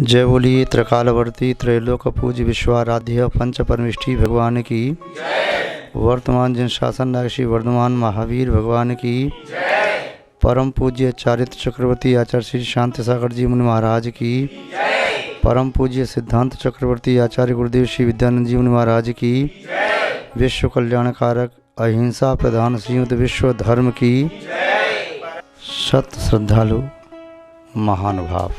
जय बोलिए त्रिकालवर्ती त्रैलोक पूज्य विश्वाराध्य पंच परमेष्ठी भगवान की वर्तमान जिन शासन नायक वर्धमान महावीर भगवान की परम पूज्य चारित्र चक्रवर्ती आचार्य श्री शांति सागर जी मुनि महाराज की परम पूज्य सिद्धांत चक्रवर्ती आचार्य गुरुदेव श्री विद्यानंद जी मुनि महाराज की विश्व कल्याणकारक अहिंसा प्रधान संयुक्त विश्व धर्म की सत श्रद्धालु महानुभाव।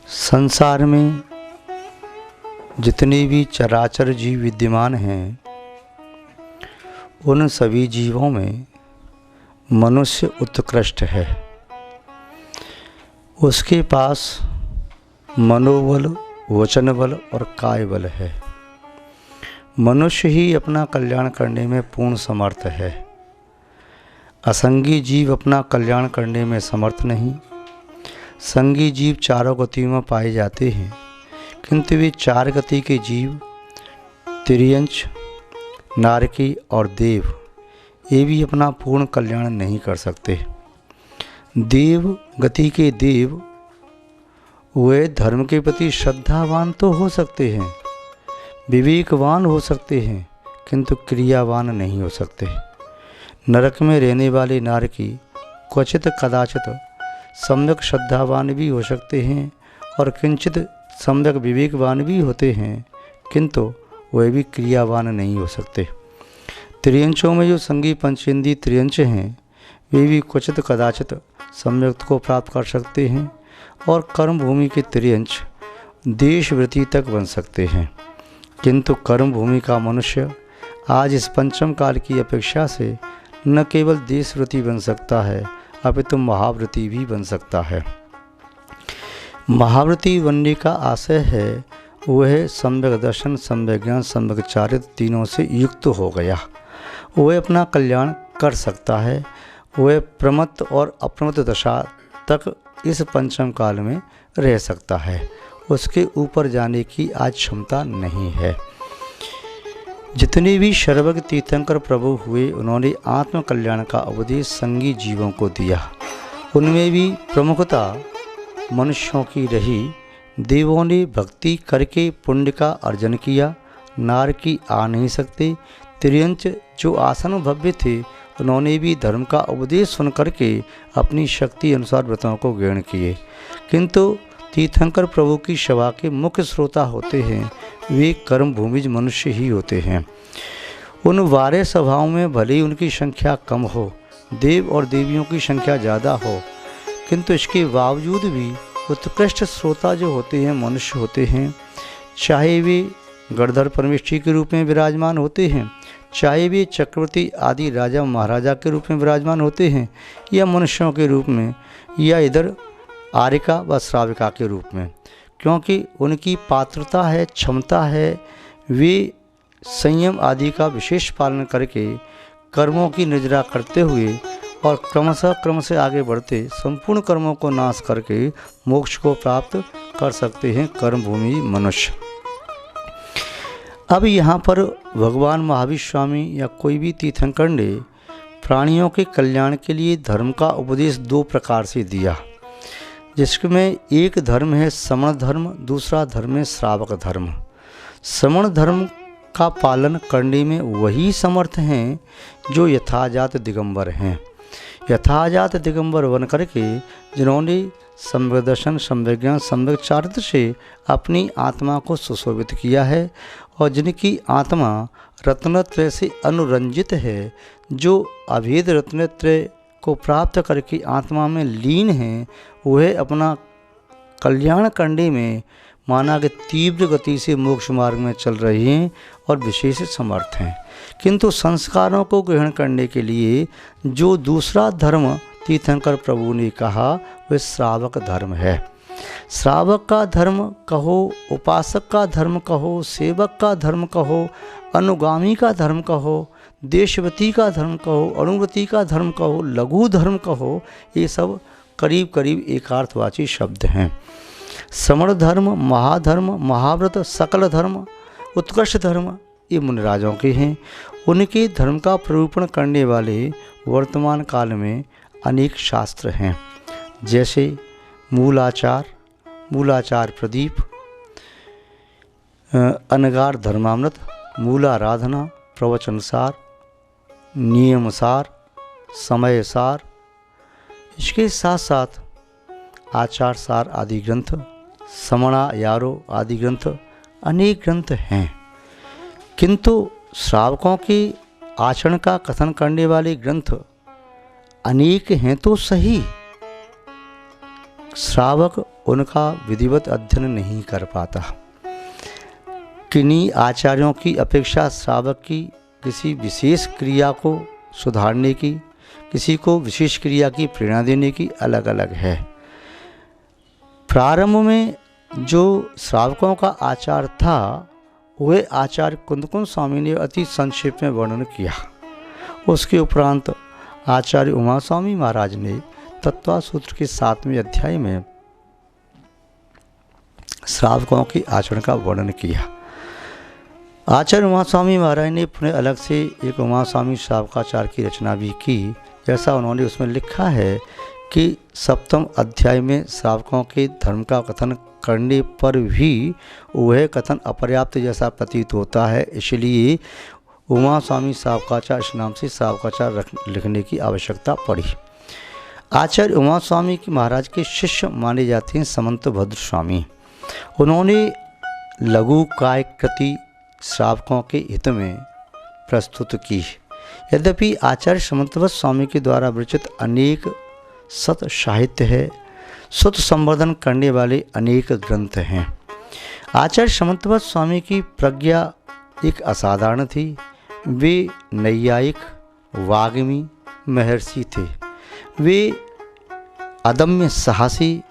संसार में जितने भी चराचर जीव विद्यमान हैं उन सभी जीवों में मनुष्य उत्कृष्ट है। उसके पास मनोबल, वचन बल और काय बल है। मनुष्य ही अपना कल्याण करने में पूर्ण समर्थ है। असंगी जीव अपना कल्याण करने में समर्थ नहीं। संगी जीव चारों गतियों में पाए जाते हैं, किंतु वे चार गति के जीव तिर्यंच, नारकी और देव ये भी अपना पूर्ण कल्याण नहीं कर सकते। देव गति के देव वे धर्म के प्रति श्रद्धावान तो हो सकते हैं, विवेकवान हो सकते हैं, किंतु क्रियावान नहीं हो सकते। नरक में रहने वाले नारकी क्वचित कदाचित सम्यक श्रद्धावान भी हो सकते हैं और किंचित सम्यक विवेकवान भी होते हैं, किंतु वे भी क्रियावान नहीं हो सकते। त्रियंचों में जो संगी पंचेंद्रिय त्रियंच हैं वे भी क्वचित कदाचित सम्यक को प्राप्त कर सकते हैं और कर्म भूमि के त्रियंच देशवृत्ति तक बन सकते हैं, किंतु कर्म भूमि का मनुष्य आज इस पंचम काल की अपेक्षा से न केवल देशवृत्ति बन सकता है अपितु महावृत्ति भी बन सकता है। महावृत्ति बनने का आशय है वह सम्यक दर्शन, सम्यक ज्ञान, सम्यक चारित्र तीनों से युक्त हो गया। वह अपना कल्याण कर सकता है। वह प्रमत्त और अप्रमत्त दशा तक इस पंचम काल में रह सकता है। उसके ऊपर जाने की आज क्षमता नहीं है। जितने भी सर्वज्ञ तीर्थंकर प्रभु हुए उन्होंने आत्म कल्याण का उपदेश संगी जीवों को दिया। उनमें भी प्रमुखता मनुष्यों की रही। देवों ने भक्ति करके पुण्य का अर्जन किया, नारकी आ नहीं सकते। तिर्यंच जो आसन भव्य थे उन्होंने भी धर्म का उपदेश सुन करके अपनी शक्ति अनुसार व्रतों को ग्रहण किए, किंतु तीर्थंकर प्रभु की सभा के मुख्य श्रोता होते हैं वे कर्म भूमिज मनुष्य ही होते हैं। उन 12 सभाओं में भले ही उनकी संख्या कम हो, देव और देवियों की संख्या ज़्यादा हो, किंतु इसके बावजूद भी उत्कृष्ट श्रोता जो होते हैं मनुष्य होते हैं। चाहे वे गणधर परमेष्ठी के रूप में विराजमान होते हैं, चाहे वे चक्रवर्ती आदि राजा महाराजा के रूप में विराजमान होते हैं, या मनुष्यों के रूप में, या इधर आर्यिका व श्राविका के रूप में, क्योंकि उनकी पात्रता है, क्षमता है। वे संयम आदि का विशेष पालन करके कर्मों की निजरा करते हुए और क्रम से आगे बढ़ते संपूर्ण कर्मों को नाश करके मोक्ष को प्राप्त कर सकते हैं कर्म भूमि मनुष्य। अब यहाँ पर भगवान महावीर स्वामी या कोई भी तीर्थंकर ने प्राणियों के कल्याण के लिए धर्म का उपदेश 2 प्रकार से दिया, जिसमें एक धर्म है समण धर्म, दूसरा धर्म है श्रावक धर्म। समण धर्म का पालन करने में वही समर्थ हैं जो यथाजात दिगंबर हैं। यथाजात दिगंबर बन करके जिन्होंने सम्यक दर्शन, सम्यक ज्ञान, सम्यक चारित्र से अपनी आत्मा को सुशोभित किया है और जिनकी आत्मा रत्नत्रय से अनुरंजित है, जो अभेद रत्नत्रय को प्राप्त करके आत्मा में लीन हैं, वह अपना कल्याण करने में माना कि तीव्र गति से मोक्ष मार्ग में चल रहे हैं और विशेष समर्थ हैं। किंतु संस्कारों को ग्रहण करने के लिए जो दूसरा धर्म तीर्थंकर प्रभु ने कहा वह श्रावक धर्म है। श्रावक का धर्म कहो, उपासक का धर्म कहो, सेवक का धर्म कहो, अनुगामी का धर्म कहो, देशवती का धर्म कहो, अणुव्रती का धर्म कहो, लघु धर्म कहो, ये सब करीब करीब एकार्थवाची शब्द हैं। समण धर्म, महाधर्म, महाव्रत, सकल धर्म, उत्कृष्ट धर्म ये मुनिराजों के हैं। उनके धर्म का प्ररूपण करने वाले वर्तमान काल में अनेक शास्त्र हैं, जैसे मूलाचार प्रदीप, अनगार धर्मामृत, मूलाराधना, प्रवचनसार, नियमसार, समयसार, इसके साथ साथ आचार सार आदि ग्रंथ, समणा यारो आदि ग्रंथ, अनेक ग्रंथ हैं। किंतु श्रावकों के आचरण का कथन करने वाले ग्रंथ अनेक हैं तो सही, श्रावक उनका विधिवत अध्ययन नहीं कर पाता। किन्हीं आचार्यों की अपेक्षा श्रावक की किसी विशेष क्रिया को सुधारने की, किसी को विशेष क्रिया की प्रेरणा देने की अलग अलग है। प्रारंभ में जो श्रावकों का आचार था वह आचार्य कुंदकुंद स्वामी ने अति संक्षेप में वर्णन किया। उसके उपरांत आचार्य उमा स्वामी महाराज ने तत्व सूत्र के 7वें अध्याय में श्रावकों के आचरण का वर्णन किया। आचार्य उमा स्वामी महाराज ने पुनः अलग से एक उमा स्वामी श्रावकाचार की रचना भी की। जैसा उन्होंने उसमें लिखा है कि 7वें अध्याय में श्रावकों के धर्म का कथन करने पर भी वह कथन अपर्याप्त जैसा प्रतीत होता है, इसलिए उमा स्वामी श्रावकाचार इस नाम से श्रावकाचार लिखने की आवश्यकता पड़ी। आचार्य उमा स्वामी के महाराज के शिष्य माने जाते हैं समंत भद्र स्वामी। उन्होंने लघु काय कृति श्रावकों के हित में प्रस्तुत की। यद्यपि आचार्य समंतभद्र स्वामी के द्वारा विरचित अनेक सत साहित्य है, सुत संवर्धन करने वाले अनेक ग्रंथ हैं। आचार्य समंतभद्र स्वामी की प्रज्ञा एक असाधारण थी। वे नैयायिक, वाग्मी, महर्षि थे। वे अदम्य साहसी,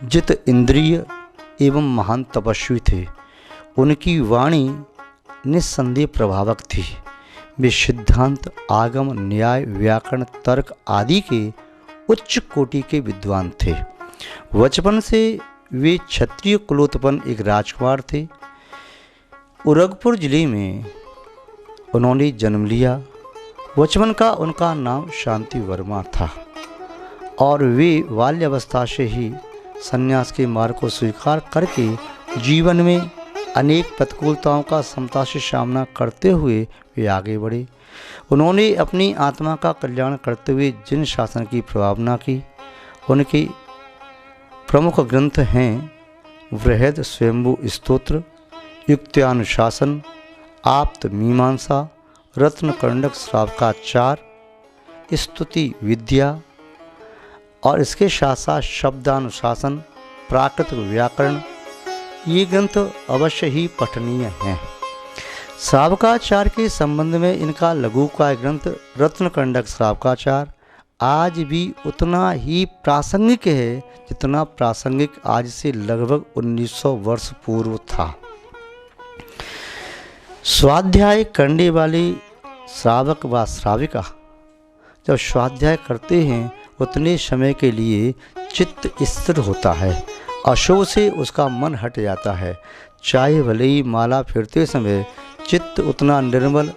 जित इंद्रिय एवं महान तपस्वी थे। उनकी वाणी निस्संदेह प्रभावक थी। वे सिद्धांत, आगम, न्याय, व्याकरण, तर्क आदि के उच्च कोटि के विद्वान थे। बचपन से वे क्षत्रिय कुलोत्पन्न एक राजकुमार थे। उरगपुर जिले में उन्होंने जन्म लिया। बचपन का उनका नाम शांति वर्मा था और वे बाल्यावस्था से ही संन्यास के मार्ग को स्वीकार करके जीवन में अनेक प्रतिकूलताओं का समता से सामना करते हुए वे आगे बढ़े। उन्होंने अपनी आत्मा का कल्याण करते हुए जिन शासन की प्रभावना की, उनके प्रमुख ग्रंथ हैं बृहद स्वयंभू स्तोत्र, युक्त्यानुशासन, आप्त मीमांसा, रत्न कंडक श्रावकाचार, स्तुति विद्या और इसके साथ साथ शब्दानुशासन, प्राकृतिक व्याकरण। ये ग्रंथ अवश्य ही पठनीय हैं। श्रावकाचार के संबंध में इनका लघुकाय ग्रंथ रत्न कंडक श्रावकाचार आज भी उतना ही प्रासंगिक है जितना प्रासंगिक आज से लगभग 1900 वर्ष पूर्व था। स्वाध्याय करने वाले श्रावक व श्राविका जब स्वाध्याय करते हैं उतने समय के लिए चित्त स्थिर होता है, अशुभ से उसका मन हट जाता है। चाहे भले ही माला फेरते समय चित्त उतना निर्मल,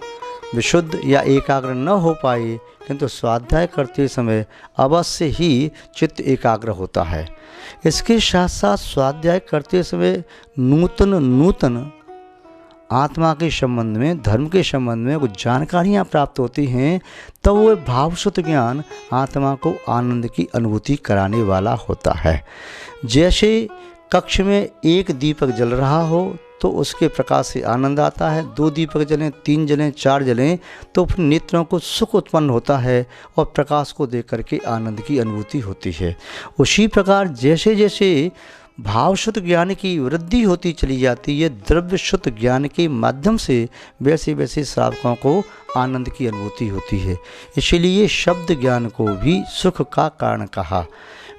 विशुद्ध या एकाग्र न हो पाए, किंतु स्वाध्याय करते समय अवश्य ही चित्त एकाग्र होता है। इसके साथ साथ स्वाध्याय करते समय नूतन आत्मा के संबंध में, धर्म के संबंध में कुछ जानकारियाँ प्राप्त होती हैं, तब वह भावशुद्ध ज्ञान आत्मा को आनंद की अनुभूति कराने वाला होता है। जैसे कक्ष में एक दीपक जल रहा हो तो उसके प्रकाश से आनंद आता है, 2 दीपक जलें, 3 जलें, 4 जलें तो फिर नेत्रों को सुख उत्पन्न होता है और प्रकाश को देख करके आनंद की अनुभूति होती है। उसी प्रकार जैसे जैसे भावशुद्ध ज्ञान की वृद्धि होती चली जाती है द्रव्य शुद्ध ज्ञान के माध्यम से, वैसे वैसे श्रावकों को आनंद की अनुभूति होती है। इसलिए शब्द ज्ञान को भी सुख का कारण कहा।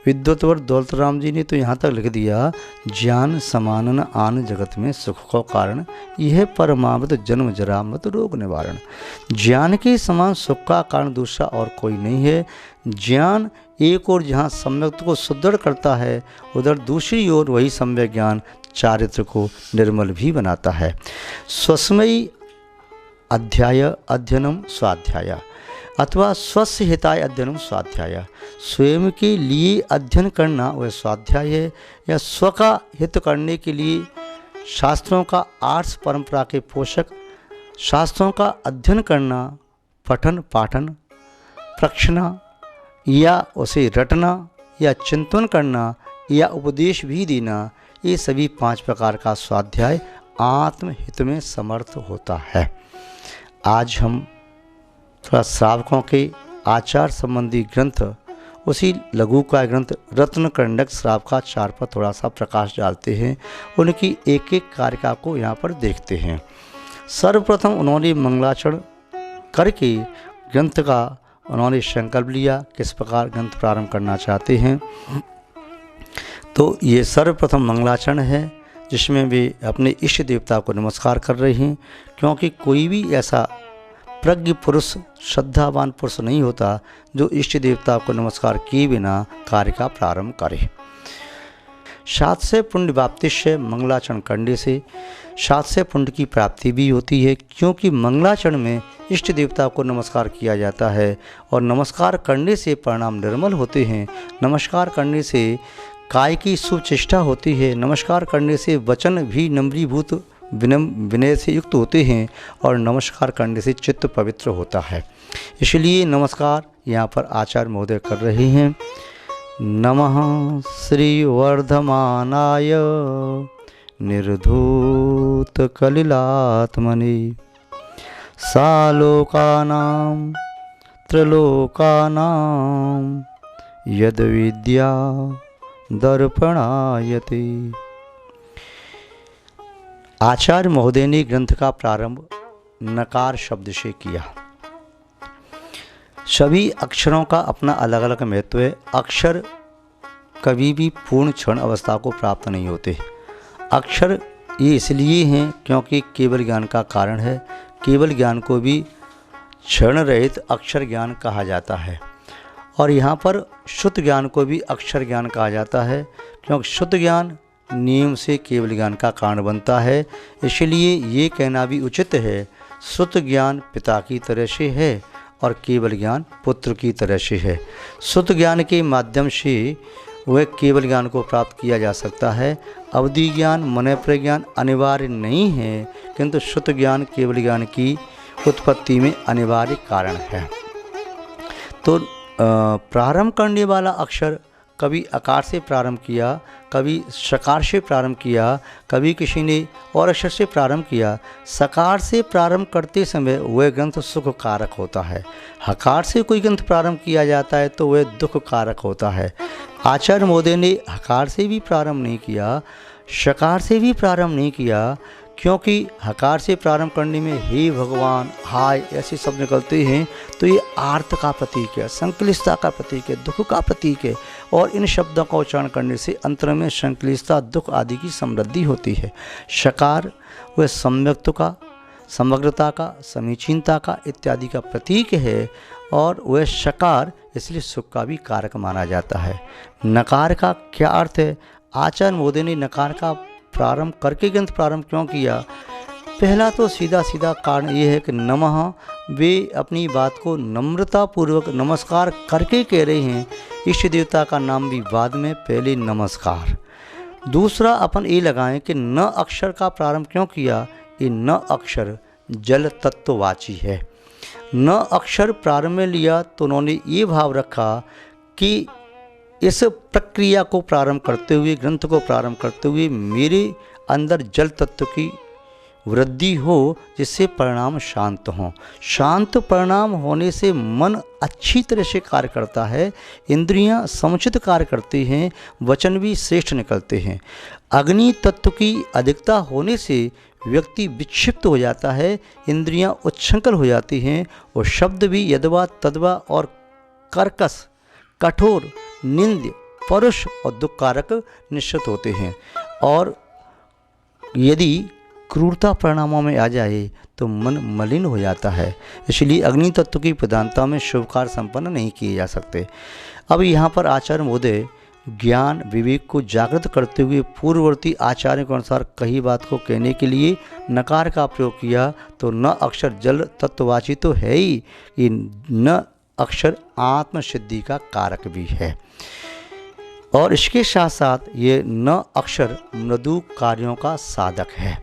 विद्वतवर दौलतराम जी ने तो यहाँ तक लिख दिया, ज्ञान समानन आन जगत में सुख को कारण, यह परमावत जन्म जरा मृत रोग निवारण। ज्ञान के समान सुख का कारण दूसरा और कोई नहीं है। ज्ञान एक और जहाँ सम्यक को सुदृढ़ करता है, उधर दूसरी ओर वही सम्यक ज्ञान चारित्र को निर्मल भी बनाता है। स्वस्मयी अध्याय अध्ययनम स्वाध्याय। अथवा स्वस्य हिताय अध्ययनम स्वाध्याय, स्वयं के लिए अध्ययन करना वह स्वाध्याय है, या स्व का हित करने के लिए शास्त्रों का आर्ष परंपरा के पोषक शास्त्रों का अध्ययन करना, पठन पाठन प्रक्षणा या उसे रटना या चिंतन करना या उपदेश भी देना, ये सभी 5 प्रकार का स्वाध्याय आत्महित में समर्थ होता है। आज हम थोड़ा श्रावकों के आचार संबंधी ग्रंथ, उसी लघु का ग्रंथ रत्न कंडक श्रावकाचार पर थोड़ा सा प्रकाश डालते हैं। उनकी एक एक कारिका को यहाँ पर देखते हैं। सर्वप्रथम उन्होंने मंगलाचरण करके ग्रंथ का उन्होंने संकल्प लिया, किस प्रकार ग्रंथ प्रारंभ करना चाहते हैं। तो ये सर्वप्रथम मंगलाचरण है, जिसमें वे अपने इष्ट देवता को नमस्कार कर रहे हैं, क्योंकि कोई भी ऐसा प्रज्ञ पुरुष, श्रद्धावान पुरुष नहीं होता जो इष्ट देवता को नमस्कार किए बिना कार्य का प्रारंभ करे। 7 से पुण्य वाप्तिश्य मंगलाचरण करने से 7 से पुण्य की प्राप्ति भी होती है, क्योंकि मंगलाचरण में इष्ट देवता को नमस्कार किया जाता है और नमस्कार करने से परिणाम निर्मल होते हैं। नमस्कार करने से काय की शुभ चेष्टा होती है। नमस्कार करने से वचन भी नम्रीभूत विनय से युक्त होते हैं और नमस्कार करने से चित्त पवित्र होता है। इसलिए नमस्कार यहाँ पर आचार्य महोदय कर रहे हैं। नमः श्री वर्धमानाय निर्धूत कलिलात्मने सालोकानां त्रिलोकानां यद विद्या दर्पणायते। आचार्य महोदय ने ग्रंथ का प्रारंभ नकार शब्द से किया। सभी अक्षरों का अपना अलग अलग महत्व है। अक्षर कभी भी पूर्ण क्षण अवस्था को प्राप्त नहीं होते। अक्षर ये इसलिए हैं क्योंकि केवल ज्ञान का कारण है। केवल ज्ञान को भी क्षण रहित अक्षर ज्ञान कहा जाता है, और यहाँ पर शुद्ध ज्ञान को भी अक्षर ज्ञान कहा जाता है, क्योंकि शुद्ध ज्ञान नियम से केवल ज्ञान का कारण बनता है। इसलिए ये कहना भी उचित है, शुद्ध ज्ञान पिता की तरह से है और केवल ज्ञान पुत्र की तरह से है। शुद्ध ज्ञान के माध्यम से वह केवल ज्ञान को प्राप्त किया जा सकता है। अवधि ज्ञान, मन प्रज्ञान अनिवार्य नहीं है, किंतु शुद्ध ज्ञान केवल ज्ञान की उत्पत्ति में अनिवार्य कारण है। तो प्रारंभ करने वाला अक्षर कभी आकार से प्रारंभ किया, कभी सकार से प्रारंभ किया, कभी किसी ने और अक्षर से प्रारंभ किया। सकार से प्रारंभ करते समय वह ग्रंथ सुख कारक होता है। हकार से कोई ग्रंथ प्रारंभ किया जाता है तो वह दुख कारक होता है। आचार्य महोदय ने हकार से भी प्रारंभ नहीं किया, शकार से भी प्रारंभ नहीं किया, क्योंकि हकार से प्रारंभ करने में हे भगवान, हाय ऐसे शब्द निकलते हैं तो ये आर्त का प्रतीक है, संक्लिष्टता का प्रतीक है, दुख का प्रतीक है, और इन शब्दों का उच्चारण करने से अंतर में संक्लिष्टता, दुख आदि की समृद्धि होती है। शकार वह सम्यक्त्व का, समग्रता का, समीचीनता का इत्यादि का प्रतीक है, और वह शकार इसलिए सुख का भी कारक माना जाता है। नकार का क्या अर्थ है? आचार्य महोदय ने नकार का प्रारंभ करके ग्रंथ प्रारंभ क्यों किया? पहला तो सीधा सीधा कारण ये है कि नमः, वे अपनी बात को नम्रतापूर्वक नमस्कार करके कह रहे हैं। इष्ट देवता का नाम भी बाद में, पहले नमस्कार। दूसरा अपन ये लगाएं कि न अक्षर का प्रारंभ क्यों किया? ये न अक्षर जल तत्ववाची है। न अक्षर प्रारंभ में लिया तो उन्होंने ये भाव रखा कि इस प्रक्रिया को प्रारंभ करते हुए, ग्रंथ को प्रारंभ करते हुए मेरे अंदर जल तत्व की वृद्धि हो, जिससे परिणाम शांत हों। शांत परिणाम होने से मन अच्छी तरह से कार्य करता है, इंद्रियां समुचित कार्य करती हैं, वचन भी श्रेष्ठ निकलते हैं। अग्नि तत्व की अधिकता होने से व्यक्ति विक्षिप्त हो जाता है, इंद्रियां उच्छृंखल हो जाती हैं, और शब्द भी यदवा तदवा और कर्कश, कठोर, निंद्य, परुष और दुख कारक निश्चित होते हैं। और यदि क्रूरता परिणामों में आ जाए तो मन मलिन हो जाता है। इसलिए अग्नि तत्व की प्रधानता में शुभ कार्य संपन्न नहीं किए जा सकते। अब यहाँ पर आचार्य महोदय ज्ञान विवेक को जागृत करते हुए पूर्ववर्ती आचार्यों के अनुसार कही बात को कहने के लिए नकार का प्रयोग किया तो न अक्षर जल तत्ववाची तो है ही, कि न अक्षर आत्मसिद्धि का कारक भी है। और इसके साथ साथ ये न अक्षर मृदु कार्यों का साधक है।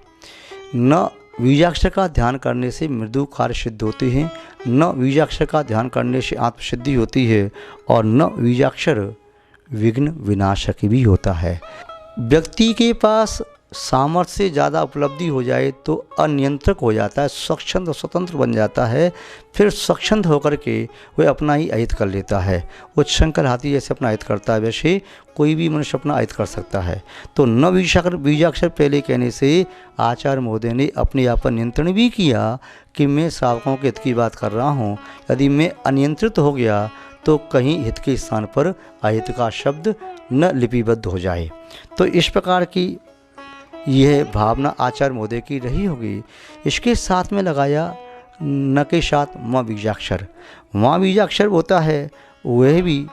न बीजाक्षर का ध्यान करने से मृदु कार्य सिद्ध होते हैं, न बीजाक्षर का ध्यान करने से आत्मसिद्धि होती है, और न बीजाक्षर विघ्न विनाशक भी होता है। व्यक्ति के पास सामर्थ्य से ज़्यादा उपलब्धि हो जाए तो अनियंत्रक हो जाता है, स्वच्छंद स्वतंत्र बन जाता है। फिर स्वच्छंद होकर के वह अपना ही अहित कर लेता है। उच्छृंखल हाथी जैसे अपना अहित करता है वैसे कोई भी मनुष्य अपना अहित कर सकता है। तो न बीजाक्षर पहले कहने से आचार्य महोदय ने अपने आप पर नियंत्रण भी किया कि मैं श्रावकों के हित की बात कर रहा हूँ। यदि मैं अनियंत्रित हो गया तो कहीं हित के स्थान पर अहित का शब्द न लिपिबद्ध हो जाए। तो इस प्रकार की यह भावना आचार्य महोदय की रही होगी। इसके साथ में लगाया न के साथ माँ बीजाक्षर। माँ बीजाक्षर होता है वह भी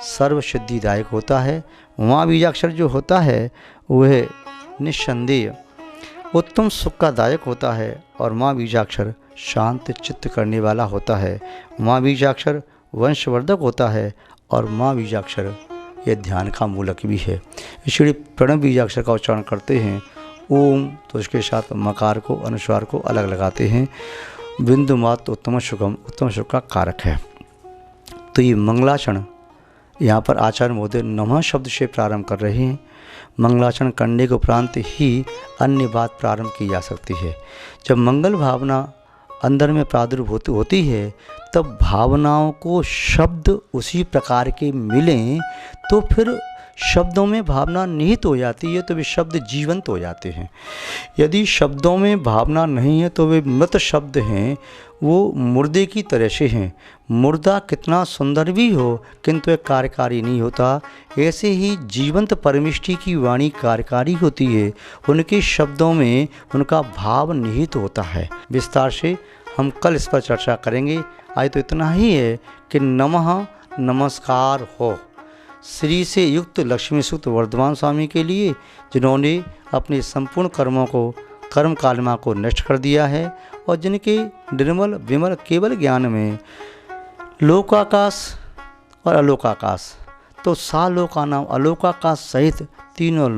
सर्व सिद्धिदायक होता है। माँ बीजाक्षर जो होता है वह निस्संदेह उत्तम सुख का दायक होता है, और माँ बीजाक्षर शांत चित्त करने वाला होता है। माँ बीजाक्षर वंशवर्धक होता है, और माँ बीजाक्षर यह ध्यान का मूलक भी है। इसलिए प्रणव बीजाक्षर का उच्चारण करते हैं ओम, तो इसके साथ मकार को अनुस्वार को अलग लगाते हैं। बिंदु मात उत्तम सुख का कारक है। तो ये मंगलाचरण यहाँ पर आचार्य महोदय नमः शब्द से प्रारंभ कर रहे हैं। मंगलाचरण करने के उपरांत ही अन्य बात प्रारंभ की जा सकती है। जब मंगल भावना अंदर में प्रादुर्भूत होती है तब भावनाओं को शब्द उसी प्रकार के मिलें तो फिर शब्दों में भावना निहित हो जाती है, तो वे शब्द जीवंत हो जाते हैं। यदि शब्दों में भावना नहीं है तो वे मृत शब्द हैं, वो मुर्दे की तरह से हैं। मुर्दा कितना सुंदर भी हो किंतु एक कार्यकारी नहीं होता, ऐसे ही जीवंत परमेष्ठी की वाणी कार्यकारी होती है। उनके शब्दों में उनका भाव निहित होता है। विस्तार से हम कल इस पर चर्चा करेंगे। आज तो इतना ही है कि नमः नमस्कार हो श्री से युक्त लक्ष्मी सूक्त वर्धमान स्वामी के लिए, जिन्होंने अपने संपूर्ण कर्मों को कर्म कालिमा को नष्ट कर दिया है और जिनके निर्मल विमल केवल ज्ञान में लोकाकाश और अलोकाकाश, तो सालोका नाम अलोकाकाश सहित तीनों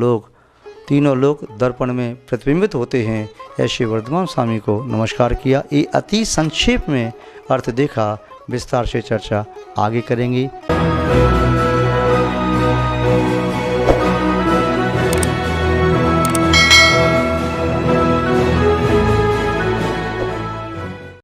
लोग दर्पण में प्रतिबिंबित होते हैं। ऐसे वर्धमान स्वामी को नमस्कार किया। ये अति संक्षेप में अर्थ देखा, विस्तार से चर्चा आगे करेंगे।